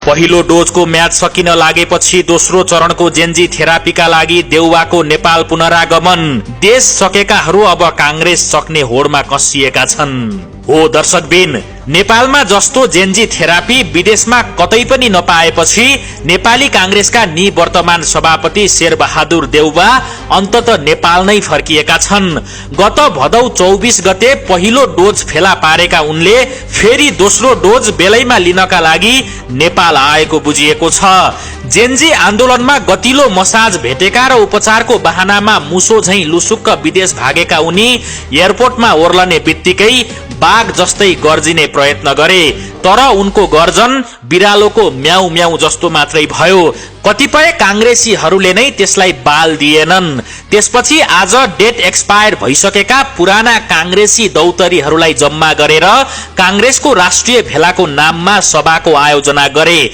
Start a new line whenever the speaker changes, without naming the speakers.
पहिलो डोजको म्याच सकिन लागेपछि दोस्रो चरणको जेन्जी थेरापीका लागि देउवाको नेपाल पुनरागमन। देश सकेकाहरू अब कांग्रेस सक्ने होडमा कसिएका छन्। हो दर्शकबिन, नेपालमा जस्तो जेन्जी थेरापी विदेशमा कतै पनि नपाएपछि नेपाली कांग्रेसका निवर्तमान सभापति शेरबहादुर देउवा अन्तत नेपाल नै फर्किएका छन्। गत भदौ 24 गते पहिलो डोज फेला पारेका उनले फेरि दोस्रो डोज बेलैमा लिनका लागि नेपाल आएको बुझिएको छ। जेन्जी आन्दोलनमा गतिलो मसाज भेटेका र उपचारको बहानामा मुसो झैं लुसुक्क विदेश भागेका उनी एयरपोर्टमा ओर्लने बित्तिकै बाघ जस्तै गर्जिने प्रयत्न गरे, तर उनको गर्जन बिरालोको म्याउ म्याउ जस्तो मात्रै भयो। कतिपय कांग्रेसीहरूले नै त्यसलाई बाल दिएनन्। त्यसपछि आज डेट एक्सपायर भइसकेका पुराना कांग्रेसी दौतरीहरूलाई जम्मा गरेर कांग्रेसको राष्ट्रिय भेलाको नाममा सभाको आयोजना गरे।